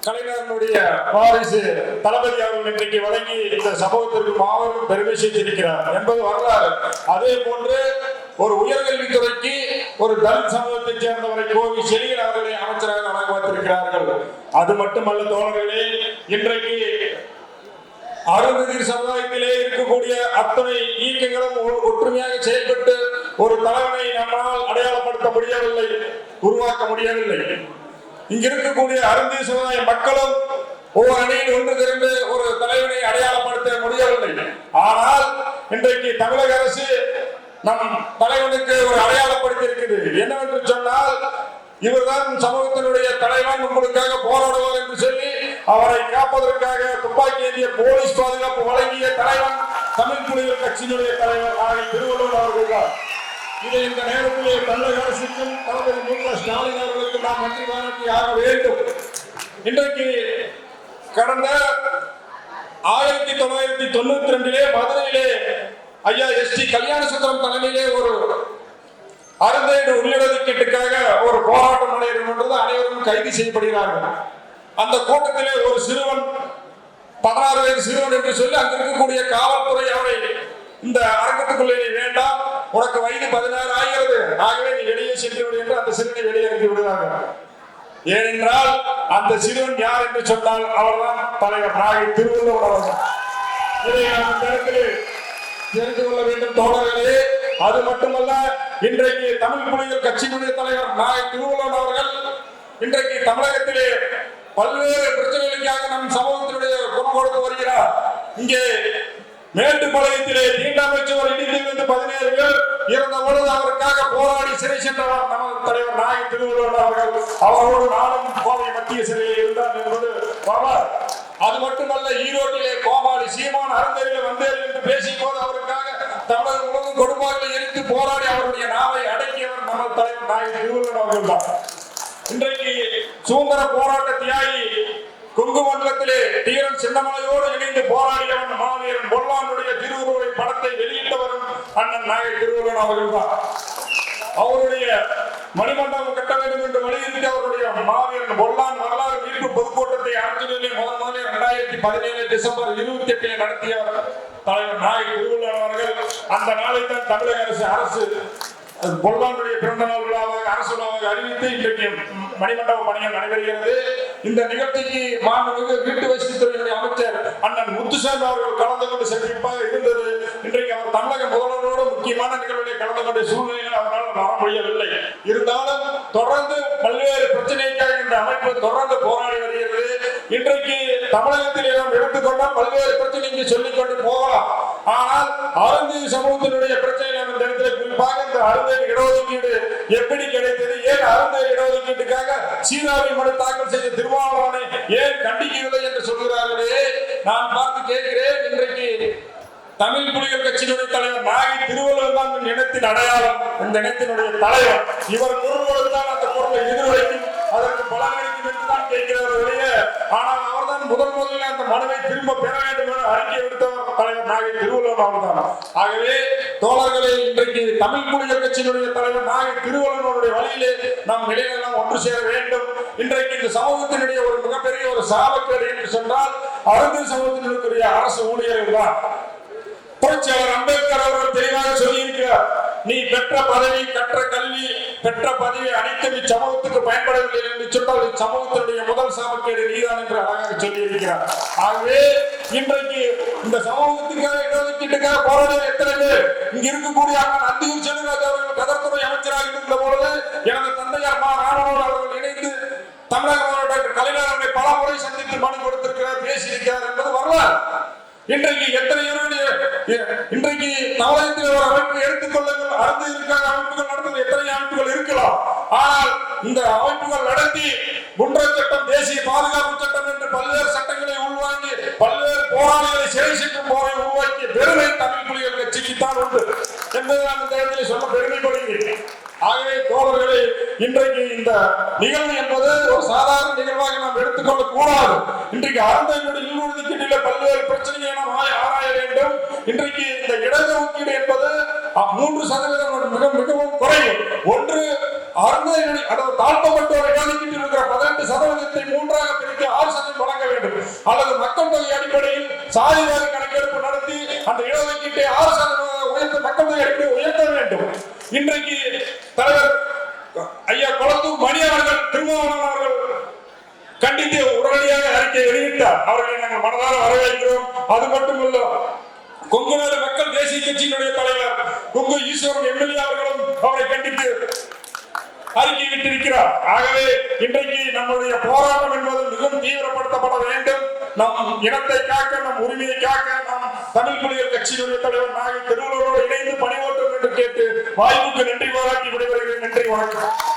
கலைஞர்களுடைய வாரிசு தளபதி அவர்கள் இன்றைக்கு வழங்கி இந்த சமூகத்திற்கு மாபெரும் பெருமை சேர்த்திருக்கிறார் என்பது வரலாறு. அதே போன்று ஒரு உயர்கல்வித்துறைக்கு ஒரு தலித் சமூகத்தைச் சேர்ந்தவரை கோவி செழியன் அவர்களை அமைச்சராக வழங்க வைத்திருக்கிறார்கள். அது மட்டுமல்ல தோழர்களே, இன்றைக்கு அருந்ததியர் சமுதாயத்திலே இருக்கக்கூடிய அத்தனை இயக்கங்களும் ஒற்றுமையாக செயல்பட்டு ஒரு தலைவனை நம்மால் அடையாளப்படுத்த முடியவில்லை, உருவாக்க முடியவில்லை. இங்க இருக்கக்கூடிய அருந்ததியர் சமுதாய மக்களும் ஒவ்வொரு அணியில் ஒன்று திரண்டு ஒரு தலைவனை அடையாளப்படுத்த முடியவில்லை. ஆனால் இன்றைக்கு தமிழக அரசு நம் தலைவனுக்கு ஒரு அடையாளப்படுத்தி இருக்குது. என்னவென்று சொன்னால், இவர்தான் சமூகத்தினுடைய தலைவன், உங்களுக்காக போராடுவார் என்று சொல்லி அவரை காப்பதற்காக துப்பாக்கி ஏந்திய போலீஸ் பாதுகாப்பு வழங்கிய தலைவன் தமிழ் புலிகள் கட்சியினுடைய தலைவர் திருவள்ளுவர் அவர்கள் தான். இதை இந்த நேரத்திலே தமிழக அரசுக்கும் தளபதி மு.க. ஸ்டாலின் அவர்களுக்கு நாம் நன்றி பாராட்டி ஆக வேண்டும். இன்றைக்கு கடந்த 1992 மதுரையிலே ஐயா எஸ்.டி. கல்யாண சுந்தரம் தலைமையிலே ஒரு அருந்ததியர் உள்ளிடஒதுக்கீட்டுக்காக ஒரு போராட்டம் நடைபெறும். அனைவரும் கைது செய்யப்படுகிறார்கள். அந்த கூட்டத்திலே ஒரு சிறுவன், 16 வயது சிறுவன் என்று சொல்லி அங்கு இருக்கக்கூடிய காவல்துறை அவரை இந்த அரங்கத்துக்குள்ளே வேண்டாம், உனக்கு வயது 16 ஆகிறது, ஆகவே நீ வெளியே சென்று விடு என்று அந்த சிறுவனை வெளியே அனுப்பி விடுகிறார்கள். ஏனென்றால் அந்த சிறுவன் யார் என்று சொன்னால் அவர்தான் தலைவர் நாகை திருவள்ளுவர் அவர்கள். இதை நாம் தெரிந்து கொள்ள வேண்டும் தோழர்களே. அது மட்டுமல்ல, இன்றைக்கு தமிழ் புலிகள் கட்சியினுடைய தலைவர் நாகை திருவள்ளுவர் அவர்கள் இன்றைக்கு தமிழகத்திலே பல்வேறு பிரச்சனைகளுக்காக நம் சமூகத்தினுடைய குரல் கொடுத்து வருகிறார். இங்கே மேட்டுப்பாளையத்திலே தீண்டாமைச்சுவர் இடிந்து விழுந்து 17 பேர் இறந்த பொழுது அவருக்காக போராடி சிறை சென்றவர் நமது தலைவர் நாகை திருவள்ளுவர் அவர்கள். அவரோடு நானும் கோவை மத்திய சிறையில் இருந்தார் என்பது வரலாறு. அது மட்டுமல்ல, ஈரோட்டிலே கோமாளி சீமான் அருந்ததியர் வந்தேன் என்று பேசிய போது அவருக்காக தமிழக முழுவதும் கொடுப்பார்களை எரித்து போராடி அவருடைய நாவை அடக்கியவர் நமது தலைவர் நாகை திருவள்ளுவர் அவர்கள் தான். இன்றைக்கு சுதந்திர போராட்ட தியாகி கொங்கு மண்டலத்திலே தீரன் சின்னமலையோடு இணைந்து போராடியவன் மாவீரன் பொல்லானுடைய திருவுருவ படத்தை வெளியிட்டவரும் அண்ணன் நாகை திருவள்ளுவர் அவர்கள் தான். அவருடைய மணிமண்டபம் கட்ட வேண்டும் என்று வலியுறுத்தி அவருடைய மாவீரன் பொல்லான் வரலாறு மீட்பு பொதுக்கூட்டத்தை அரசியலில் முதலில் 2017 டிசம்பர் 28 நடத்தியவர் தலைவர் நாகை திருவள்ளுவர் அவர்கள். அந்த நாளை தான் தமிழக அரசு பொல்லானுடைய பிறந்த நாள் விழாவாக அரசு விழாவாக அறிவித்து இன்றைக்கு மணிமண்டப பணிகள் நடைபெறுகிறது. இந்த நிகழ்ச்சிக்கு மாண்புமிகு வீட்டு வசதித்துறையினுடைய அமைச்சர் அண்ணன் முத்துசாமி அவர்கள் கலந்து கொண்டு சிறப்பாக இருந்தது. இன்றைக்கு அவர் தமிழக முதல்வரோடு முக்கியமான நிகழ்வுகளை கலந்து கொண்ட சூழ்நிலையில் அவரால் வர முடியவில்லை. இருந்தாலும் தொடர்ந்து பல்வேறு பிரச்சனைக்காக இந்த அமைப்பு தொடர்ந்து போராடி வருகிறது. இன்றைக்கு தமிழகத்தில் நாம் எடுத்துக்கொண்டால் பல்வேறு பிரச்சனைக்கு சொல்லிக் கொண்டு போகலாம். ஆனால் அருந்ததியர் சமூகத்தினுடைய பிரச்சனை இந்த இடத்துல குறிப்பாக இந்த அருந்ததியர் இடஒதுக்கீடு எப்படி கிடைத்தது, ஏன் அருந்ததியர் இடஒதுக்கீட்டுக்காக சீராவை மனு தாக்கல் செய்த திருமாவளவனை ஏன் கண்டிக்கவில்லை என்று சொல்கிறார்களே, நான் பார்த்து கேட்கிறேன். இன்றைக்கு தமிழ் புலிகள் கட்சியினுடைய தலைவர் நாகை திருவள்ளுவர் தான் இந்த இனத்தின் அடையாளம், இந்த இனத்தினுடைய தலைவர். இவர் குரல் கொடுத்தால் அந்த குரலை எதிர்வைக்கும், அதற்கு பலன் கிடைக்கும் என்றுதான் கேட்கிறார் வெளியே. ஆனால் அவர்தான் முதலில் அந்த மனுவை திரும்ப பெற வேண்டும் என அறிக்கை விடுத்தவர் தலைவர் நாகை திருவள்ளுவர் அவர்தான். ஆகவே தோழர்களே, இன்றைக்கு தமிழ் புலிகள் கட்சியினுடைய தலைவர் நாகை திருவள்ளுவருடைய வழியிலே நாம் நிலையெல்லாம் ஒன்று சேர வேண்டும். இன்றைக்கு இந்த சமூகத்தினுடைய ஒரு மிகப்பெரிய ஒரு சாபக்கேடு என்று சொன்னால் அருந்ததியர் சமூகத்தினுடைய அரசு ஊழியர்கள் தான். புரட்சியாளர் அம்பேத்கர் அவர்கள் தெளிவாக சொல்லியிருக்கிறார், நீ பெற்ற பதவி, கற்ற கல்வி, பெற்ற பதவி அனைத்தும் இச்சமூகத்துக்கு பயன்படவில்லை என்று சொன்னால் இச்சமூகத்தினுடைய முதல் சாபக்கேடு நீதான் என்று அழகாக சொல்லியிருக்கிறார். ஆகவே இன்றைக்கு இந்த சமூகத்துக்காக இடஒதுக்கீட்டுக்காக போராட எத்தனை பேர் இங்க இருக்கக்கூடிய அந்தியூர் செல்வராஜ் அவர்கள் கதர்துறை அமைச்சராக இருந்த பொழுது எனது தந்தையார் மா ராமனோடு அவர்கள் இணைந்து தமிழக டாக்டர் கலைஞர் அவர்களை பல முறை சந்தித்து மனு கொடுத்திருக்கிறார், பேசியிருக்கிறார் என்பது வரலாறு. இன்றைக்கு எத்தனை இன்றைக்கு தமிழகத்தில் ஒரு அமைப்பு எடுத்துக்கொள்ளுங்கள், அருந்ததியருக்காக அமைப்புகள் நடத்தும் எத்தனை அமைப்புகள் இருக்கலாம். ஆனால் இந்த அமைப்புகள் நடத்தி குண்டர் சட்டம், தேசிய பாதுகாப்பு சட்டம் என்று பல்வேறு சட்டங்களை உள்வாங்கி பல்வேறு போராளிகளை சிறை செல்லும் போரை உருவாக்கிய பெருமை தமிழ் புலிகள் கட்சிக்குத்தான் உண்டு என்பதை நான் இந்த இடத்தில் சொல்ல பெருமைப்படுகிறேன். ஆகவே தோழர்களே, இன்றைக்கு இந்த நிகழ்வு என்பது ஒரு சாதாரண நிகழ்வாக நாம் எடுத்துக்கொள்ளக் கூடாது. இன்றைக்கு அருந்ததியருடைய இடஒதுக்கீட்டில் பல்வேறு பிரச்சனைகளை நாம் ஆராய வேண்டும். இன்றைக்கு இந்த இடஒதுக்கீடு என்பது 3% மிகவும் குறையும். ஒன்று அருந்ததியருடைய தாழ்த்தப்பட்டோர் இடஒதுக்கீட்டில் இருக்கிற 18% 3ஆக பிரிக்க 6% மக்கள் தொகை அடிப்படையில் சாதிவாரி கணக்கெடுப்பு நடத்தி அந்த இடஒதுக்கீட்டை 6% உயர்த்த மக்கள் தொகை அடிப்படையில் உயர்த்த வேண்டும். இன்றைக்கு தலைவர் ஐயா கொளத்தூர் மணி அவர்கள் திருமாவளவன் அவர்கள் கண்டித்து உடனடியாக அறிக்கை வெளியிட்டார். அவர்களை நாங்கள் மனதார வரவேற்கிறோம். அது மட்டுமல்ல, கொங்குநாடு மக்கள் தேசிய கட்சியினுடைய தலைவர் கொங்கு ஈஸ்வரன் எம்எல்ஏ அவர்களும் அவரை கண்டித்து அறிக்கை விட்டிருக்கிறார். ஆகவே இன்றைக்கு நம்முடைய போராட்டம் என்பது மிகவும் தீவிரப்படுத்தப்பட வேண்டும். நம் இனத்தை காக்க, நம் உரிமையை காக்க நம் தமிழ் புலிகள் கட்சியினுடைய தலைவர் நாகை திருவள்ளுவரோடு இணைந்து பணியாற்றும் என்று கேட்டு வாய்ப்புக்கு நன்றி பாராட்டி விடைபெறுகிறேன். நன்றி, வணக்கம்.